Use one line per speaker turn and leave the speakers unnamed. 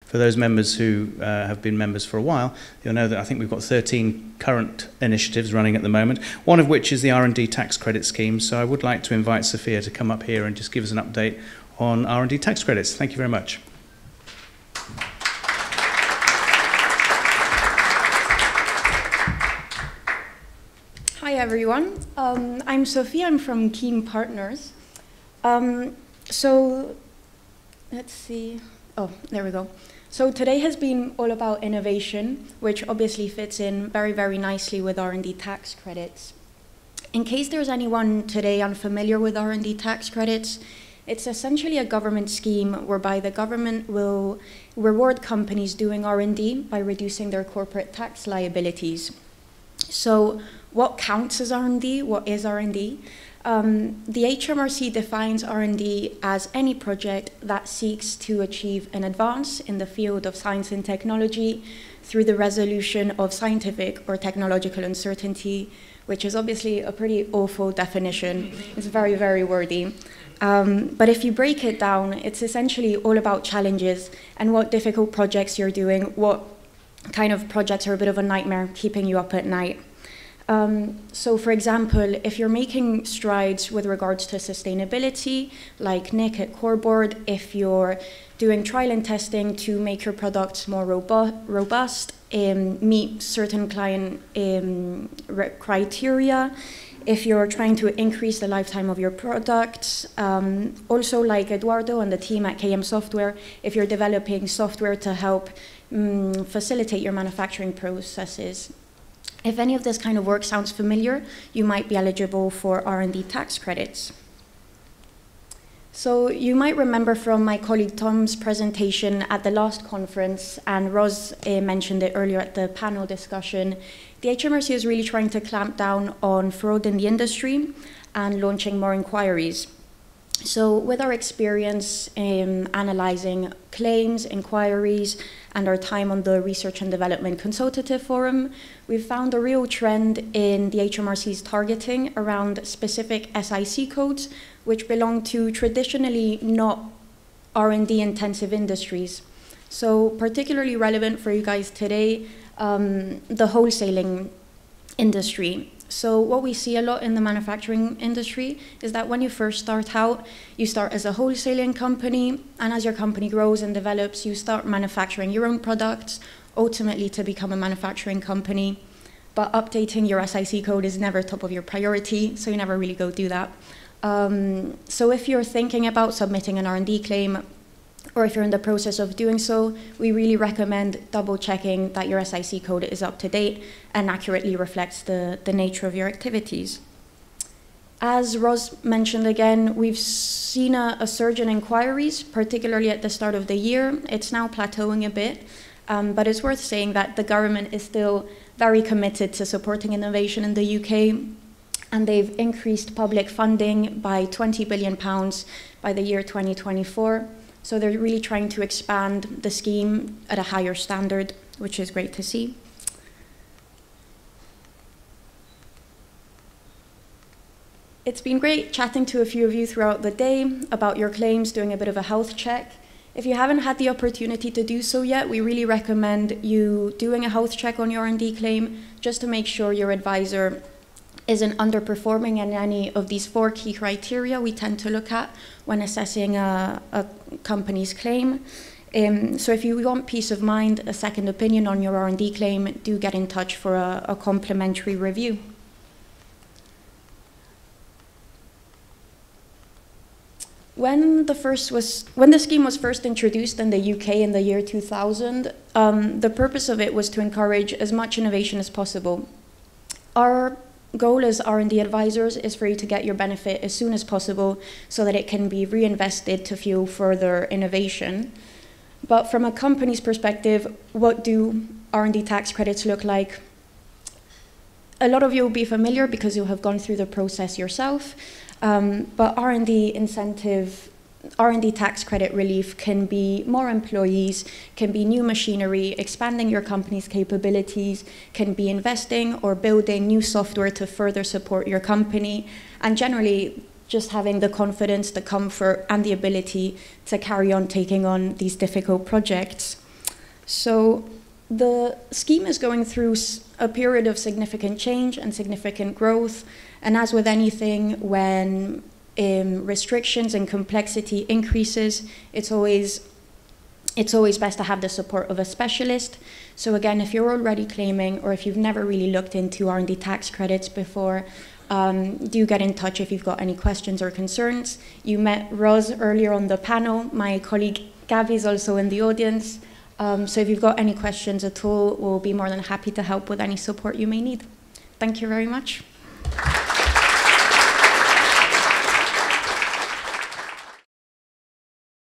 For those members who have been members for a while, you'll know that I think we've got 13 current initiatives running at the moment, one of which is the R&D tax credit scheme. So I would like to invite Sophia to come up here and just give us an update on R&D tax credits. Thank you very much.
Hi everyone, I'm Sophia, I'm from Kene Partners. So let's see, oh, there we go. So today has been all about innovation, which obviously fits in very, very nicely with R&D tax credits. In case there's anyone today unfamiliar with R&D tax credits, it's essentially a government scheme whereby the government will reward companies doing R&D by reducing their corporate tax liabilities. So what counts as R&D? What is R&D? The HMRC defines R&D as any project that seeks to achieve an advance in the field of science and technology through the resolution of scientific or technological uncertainty, which is obviously a pretty awful definition. It's very, very wordy. But if you break it down, it's essentially all about challenges and what difficult projects you're doing, what kind of projects are a bit of a nightmare keeping you up at night. So for example, if you're making strides with regards to sustainability, like Nick at Coreboard, if you're doing trial and testing to make your products more robust, meet certain client criteria, if you're trying to increase the lifetime of your products, also like Eduardo and the team at KM Software, if you're developing software to help facilitate your manufacturing processes. If any of this kind of work sounds familiar, you might be eligible for R&D tax credits. So you might remember from my colleague Tom's presentation at the last conference, and Roz mentioned it earlier at the panel discussion, the HMRC is really trying to clamp down on fraud in the industry and launching more inquiries. So with our experience in analyzing claims, inquiries, and our time on the Research and Development Consultative Forum, we've found a real trend in the HMRC's targeting around specific SIC codes, which belong to traditionally not R&D intensive industries. So particularly relevant for you guys today, the wholesaling industry. So what we see a lot in the manufacturing industry is that when you first start out, you start as a wholesaling company, and as your company grows and develops, you start manufacturing your own products, ultimately to become a manufacturing company. But updating your SIC code is never top of your priority, so you never really go do that. So if you're thinking about submitting an R&D claim, or if you're in the process of doing so, we really recommend double checking that your SIC code is up to date and accurately reflects the nature of your activities. As Roz mentioned again, we've seen a surge in inquiries, particularly at the start of the year. It's now plateauing a bit, but it's worth saying that the government is still very committed to supporting innovation in the UK, and they've increased public funding by £20 billion by the year 2024. So they're really trying to expand the scheme at a higher standard, which is great to see. It's been great chatting to a few of you throughout the day about your claims, doing a bit of a health check. If you haven't had the opportunity to do so yet, we really recommend you doing a health check on your R&D claim, just to make sure your advisor isn't underperforming in any of these 4 key criteria we tend to look at when assessing a company's claim. So if you want peace of mind, a second opinion on your R&D claim, do get in touch for a complimentary review. When the scheme was first introduced in the UK in the year 2000, the purpose of it was to encourage as much innovation as possible. Our goal as R&D advisors is for you to get your benefit as soon as possible so that it can be reinvested to fuel further innovation. But from a company's perspective, what do R&D tax credits look like? A lot of you will be familiar because you have gone through the process yourself, but R&D tax credit relief can be more employees, can be new machinery, expanding your company's capabilities, can be investing or building new software to further support your company, and generally just having the confidence, the comfort, and the ability to carry on taking on these difficult projects. So the scheme is going through a period of significant change and significant growth, and as with anything, when restrictions and complexity increases, it's always best to have the support of a specialist. So again, if you're already claiming, or if you've never really looked into R&D tax credits before, do get in touch if you've got any questions or concerns. You met Roz earlier on the panel. My colleague Gabby is also in the audience. So if you've got any questions at all, we'll be more than happy to help with any support you may need. Thank you very much.